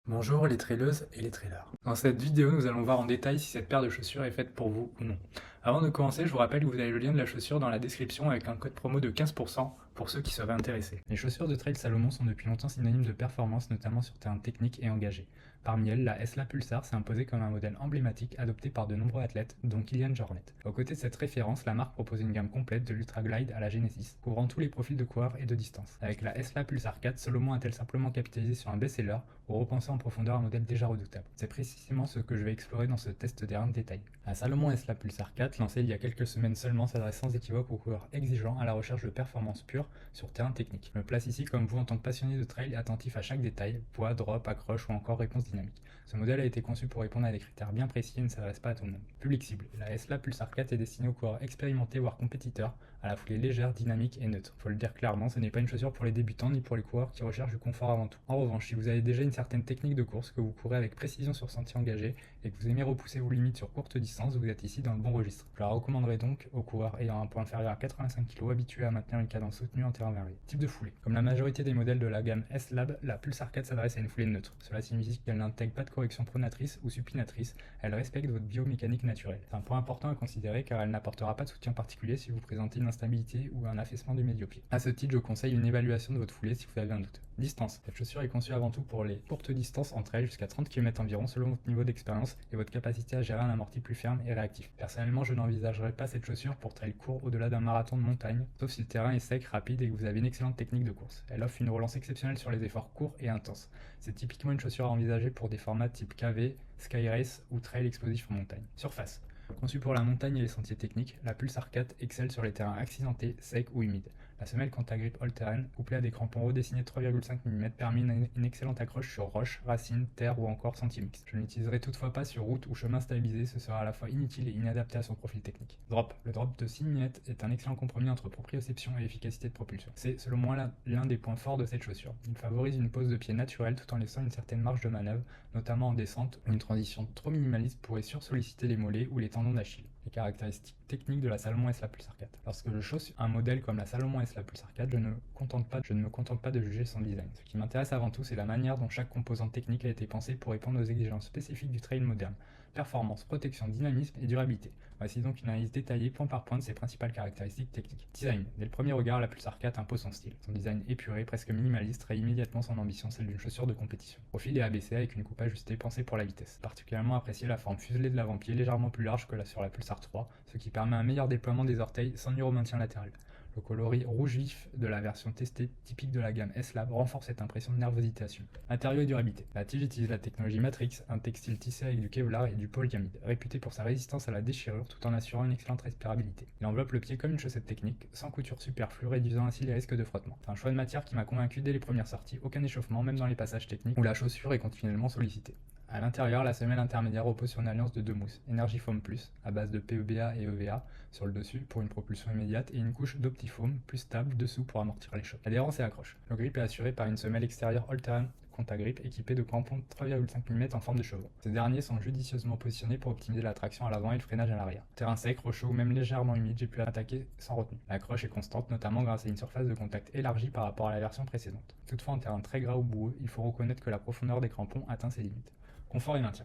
Bonjour les traileuses et les trailers. Dans cette vidéo, nous allons voir en détail si cette paire de chaussures est faite pour vous ou non. Avant de commencer, je vous rappelle que vous avez le lien de la chaussure dans la description avec un code promo de 15% pour ceux qui seraient intéressés. Les chaussures de trail Salomon sont depuis longtemps synonymes de performance, notamment sur terrain technique et engagé. Parmi elles, la Esla Pulsar s'est imposée comme un modèle emblématique adopté par de nombreux athlètes, dont Kilian Jornet. Aux côtés de cette référence, la marque propose une gamme complète de l'Ultra Glide à la Genesis, couvrant tous les profils de coureurs et de distance. Avec la Esla Pulsar 4, Salomon a-t-elle simplement capitalisé sur un best-seller ou repenser en profondeur un modèle déjà redoutable? C'est précisément ce que je vais explorer dans ce test terrain de détail. La Salomon Esla Pulsar 4, lancée il y a quelques semaines seulement, s'adresse sans équivoque aux coureurs exigeants à la recherche de performance pure sur terrain technique. Je me place ici comme vous en tant que passionné de trail attentif à chaque détail, poids, drop, accroche ou encore réponse dynamique. Ce modèle a été conçu pour répondre à des critères bien précis et ne s'adresse pas à tout le monde. Public cible. La Esla Pulsar 4 est destinée aux coureurs expérimentés voire compétiteurs, à la foulée légère, dynamique et neutre. Faut le dire clairement, ce n'est pas une chaussure pour les débutants ni pour les coureurs qui recherchent du confort avant tout. En revanche, si vous avez déjà une certaine technique de course, que vous courez avec précision sur sentier engagé et que vous aimez repousser vos limites sur courte distance, vous êtes ici dans le bon registre. Je la recommanderais donc aux coureurs ayant un poids inférieur à 85 kg habitués à maintenir une cadence soutenue en terrain varié. Type de foulée. Comme la majorité des modèles de la gamme S-Lab, la Pulsar 4 s'adresse à une foulée neutre. Cela signifie qu'elle n'intègre pas de correction pronatrice ou supinatrice, elle respecte votre biomécanique naturelle. C'est un point important à considérer car elle n'apportera pas de soutien particulier si vous présentez une instabilité ou un affaissement du médio-pied. A ce titre, je conseille une évaluation de votre foulée si vous avez un doute. Distance. Cette chaussure est conçue avant tout pour les courtes distances entre elles jusqu'à 30 km environ selon votre niveau d'expérience et votre capacité à gérer un amorti plus ferme et réactif. Personnellement, je n'envisagerais pas cette chaussure pour trail court au-delà d'un marathon de montagne, sauf si le terrain est sec, rapide et que vous avez une excellente technique de course. Elle offre une relance exceptionnelle sur les efforts courts et intenses. C'est typiquement une chaussure à envisager pour des formats type KV, Sky Race ou trail explosif en montagne. Surface. Conçue pour la montagne et les sentiers techniques, la Pulsar 4 excelle sur les terrains accidentés, secs ou humides. La semelle Contagrip All-Terrain, couplée à des crampons redessinés de 3,5 mm, permet une excellente accroche sur roches, racines, terre ou encore sentiers mixtes. Je ne l'utiliserai toutefois pas sur route ou chemin stabilisé, ce sera à la fois inutile et inadapté à son profil technique. Drop. Le drop de 6 mm est un excellent compromis entre proprioception et efficacité de propulsion. C'est, selon moi, l'un des points forts de cette chaussure. Il favorise une pose de pied naturelle tout en laissant une certaine marge de manœuvre, notamment en descente, où une transition trop minimaliste pourrait sursolliciter les mollets ou les tendons d'Achille. Les caractéristiques techniques de la Salomon Esla Pulsar 4. Lorsque je chausse un modèle comme la Salomon Esla Pulsar 4, je ne me contente pas de juger son design. Ce qui m'intéresse avant tout, c'est la manière dont chaque composante technique a été pensée pour répondre aux exigences spécifiques du trail moderne. Performance, protection, dynamisme et durabilité. Voici donc une analyse détaillée point par point de ses principales caractéristiques techniques. Design. Dès le premier regard, la Pulsar 4 impose son style. Son design épuré, presque minimaliste, trahi immédiatement son ambition, celle d'une chaussure de compétition. Profil est abaissé avec une coupe ajustée pensée pour la vitesse. Particulièrement apprécié la forme fuselée de l'avant-pied, légèrement plus large que sur la Pulsar 3, ce qui permet un meilleur déploiement des orteils sans nuire au maintien latéral. Le coloris rouge vif de la version testée, typique de la gamme S-Lab, renforce cette impression de nervosité assumée. Matériaux et durabilité. La tige utilise la technologie Matrix, un textile tissé avec du Kevlar et du polyamide, réputé pour sa résistance à la déchirure tout en assurant une excellente respirabilité. Il enveloppe le pied comme une chaussette technique, sans couture superflue, réduisant ainsi les risques de frottement. C'est un choix de matière qui m'a convaincu dès les premières sorties, aucun échauffement, même dans les passages techniques où la chaussure est continuellement sollicitée. À l'intérieur, la semelle intermédiaire repose sur une alliance de deux mousses, Energy Foam Plus, à base de PEBA et EVA, sur le dessus pour une propulsion immédiate, et une couche d'Optifoam plus stable dessous pour amortir les chocs. Adhérence et accroche. Le grip est assuré par une semelle extérieure All-Terrain Contagrip équipée de crampons de 3,5 mm en forme de chevron. Ces derniers sont judicieusement positionnés pour optimiser la traction à l'avant et le freinage à l'arrière. Terrain sec, rocheux ou même légèrement humide, j'ai pu attaquer sans retenue. L'accroche est constante, notamment grâce à une surface de contact élargie par rapport à la version précédente. Toutefois, en terrain très gras ou boueux, il faut reconnaître que la profondeur des crampons atteint ses limites. Confort et maintien.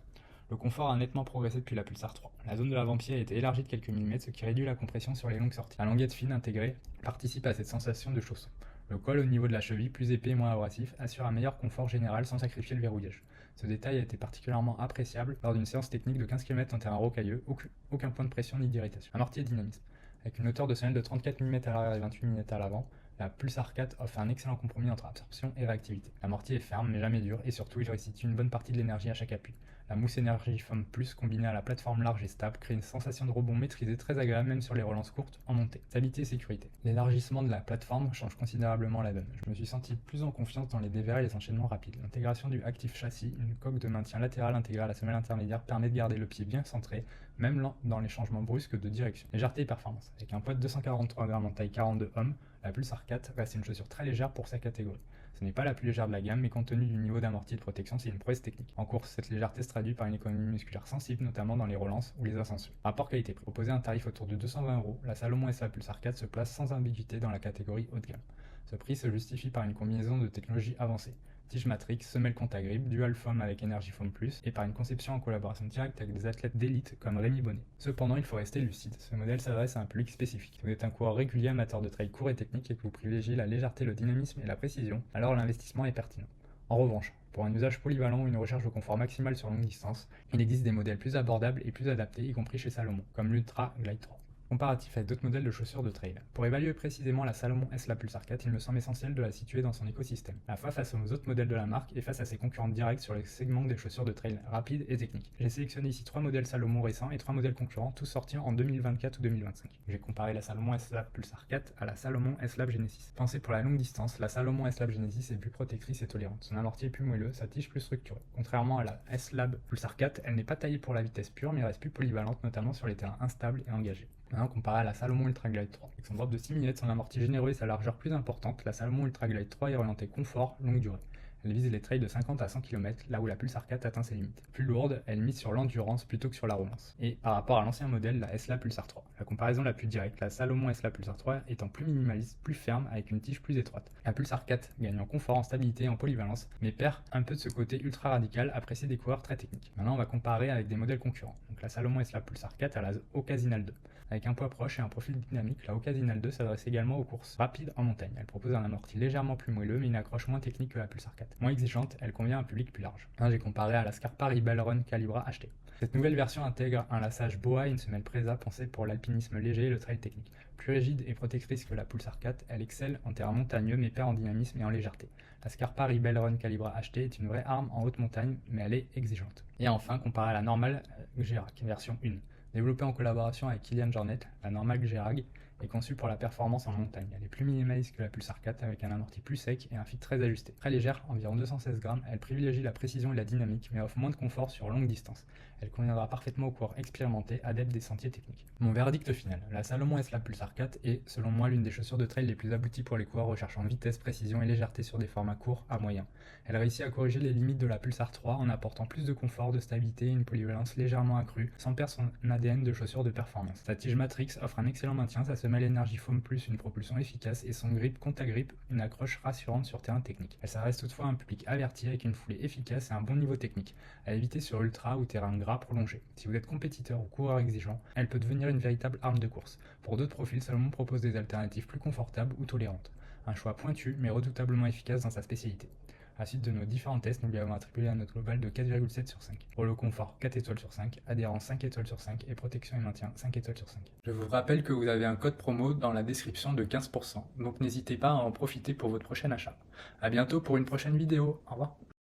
Le confort a nettement progressé depuis la Pulsar 3. La zone de l'avant-pied a été élargie de quelques millimètres, ce qui réduit la compression sur les longues sorties. La languette fine intégrée participe à cette sensation de chausson. Le col au niveau de la cheville, plus épais et moins abrasif, assure un meilleur confort général sans sacrifier le verrouillage. Ce détail a été particulièrement appréciable lors d'une séance technique de 15 km en terrain rocailleux, aucun point de pression ni d'irritation. Amorti et dynamisme. Avec une hauteur de semelle de 34 mm à l'arrière et 28 mm à l'avant, la Pulsar 4 offre un excellent compromis entre absorption et réactivité. L'amorti est ferme mais jamais dur et surtout il restitue une bonne partie de l'énergie à chaque appui. La mousse Energy Foam Plus combinée à la plateforme large et stable crée une sensation de rebond maîtrisée très agréable même sur les relances courtes en montée. Stabilité et sécurité. L'élargissement de la plateforme change considérablement la donne. Je me suis senti plus en confiance dans les dévers et les enchaînements rapides. L'intégration du Active Chassis, une coque de maintien latéral intégrée à la semelle intermédiaire, permet de garder le pied bien centré, même dans les changements brusques de direction. Légèreté et performance. Avec un poids de 243 grammes en taille 42 homme, la Pulsar 4 reste une chaussure très légère pour sa catégorie. Ce n'est pas la plus légère de la gamme, mais compte tenu du niveau d'amorti et de protection, c'est une prouesse technique. En course, cette légèreté se traduit par une économie musculaire sensible, notamment dans les relances ou les ascensions. Rapport qualité-prix. Proposé un tarif autour de 220 €, la Salomon Esla Pulsar 4 se place sans ambiguïté dans la catégorie haut de gamme. Ce prix se justifie par une combinaison de technologies avancées. tige matrix, semelle Contagrip, dual foam avec Energy Foam Plus et par une conception en collaboration directe avec des athlètes d'élite comme Rémi Bonnet. Cependant, il faut rester lucide. Ce modèle s'adresse à un public spécifique. Vous êtes un coureur régulier amateur de trail court et technique et que vous privilégiez la légèreté, le dynamisme et la précision, alors l'investissement est pertinent. En revanche, pour un usage polyvalent ou une recherche de confort maximal sur longue distance, il existe des modèles plus abordables et plus adaptés, y compris chez Salomon, comme l'Ultra Glide 3. Comparatif avec d'autres modèles de chaussures de trail. Pour évaluer précisément la Salomon S-Lab Pulsar 4, il me semble essentiel de la situer dans son écosystème, à la fois face aux autres modèles de la marque et face à ses concurrents directs sur les segments des chaussures de trail rapides et techniques. J'ai sélectionné ici 3 modèles Salomon récents et 3 modèles concurrents, tous sortis en 2024 ou 2025. J'ai comparé la Salomon S-Lab Pulsar 4 à la Salomon S-Lab Genesis. Pensée pour la longue distance, la Salomon S-Lab Genesis est plus protectrice et tolérante. Son amorti est plus moelleux, sa tige plus structurée. Contrairement à la S-Lab Pulsar 4, elle n'est pas taillée pour la vitesse pure, mais reste plus polyvalente, notamment sur les terrains instables et engagés. Maintenant, comparé à la Salomon Ultra Glide 3. Avec son drop de 6 mm, son amorti généreux et sa largeur plus importante, la Salomon Ultra Glide 3 est orientée confort, longue durée. Elle vise les trails de 50 à 100 km, là où la Pulsar 4 atteint ses limites. Plus lourde, elle mise sur l'endurance plutôt que sur la relance. Et par rapport à l'ancien modèle, la S-Lab Pulsar 3. La comparaison la plus directe, la Salomon S-Lab Pulsar 3 étant plus minimaliste, plus ferme, avec une tige plus étroite. La Pulsar 4 gagne en confort, en stabilité et en polyvalence, mais perd un peu de ce côté ultra radical apprécié des coureurs très techniques. Maintenant, on va comparer avec des modèles concurrents. Donc la Salomon S-Lab Pulsar 4 à la Ocasinal 2. Avec un poids proche et un profil dynamique, la Ocasinal 2 s'adresse également aux courses rapides en montagne. Elle propose un amorti légèrement plus moelleux, mais une accroche moins technique que la Pulsar 4. Moins exigeante, elle convient à un public plus large. J'ai comparé à la Scarpa Rebel Run Calibra HT. Cette nouvelle version intègre un laçage BOA et une semelle Preza pensée pour l'alpinisme léger et le trail technique. Plus rigide et protectrice que la Pulsar 4, elle excelle en terrain montagneux mais perd en dynamisme et en légèreté. La Scarpa Rebel Run Calibra HT est une vraie arme en haute montagne, mais elle est exigeante. Et enfin, comparé à la normale G-Rag, version 1. Développée en collaboration avec Kilian Jornet, la normale G-Rag est conçue pour la performance en montagne. Elle est plus minimaliste que la Pulsar 4 avec un amorti plus sec et un fit très ajusté. Très légère, environ 216 grammes, elle privilégie la précision et la dynamique mais offre moins de confort sur longue distance. Elle conviendra parfaitement aux coureurs expérimentés, adeptes des sentiers techniques. Mon verdict final, la Salomon S-Lab Pulsar 4 est, selon moi, l'une des chaussures de trail les plus abouties pour les coureurs recherchant vitesse, précision et légèreté sur des formats courts à moyens. Elle réussit à corriger les limites de la Pulsar 3 en apportant plus de confort, de stabilité et une polyvalence légèrement accrue, sans perdre son ADN de chaussure de performance. Sa tige Matrix offre un excellent maintien, sa semelle Energy Foam Plus une propulsion efficace et son grip Contagrip une accroche rassurante sur terrain technique. Elle s'adresse toutefois à un public averti avec une foulée efficace et un bon niveau technique, à éviter sur ultra ou terrain gras prolongé. Si vous êtes compétiteur ou coureur exigeant, elle peut devenir une véritable arme de course. Pour d'autres profils, Salomon propose des alternatives plus confortables ou tolérantes. Un choix pointu mais redoutablement efficace dans sa spécialité. À la suite de nos différents tests, nous lui avons attribué un note global de 4,7 sur 5. Pour le confort, 4 étoiles sur 5, adhérence 5 étoiles sur 5 et protection et maintien 5 étoiles sur 5. Je vous rappelle que vous avez un code promo dans la description de 15%, donc n'hésitez pas à en profiter pour votre prochain achat. A bientôt pour une prochaine vidéo, au revoir.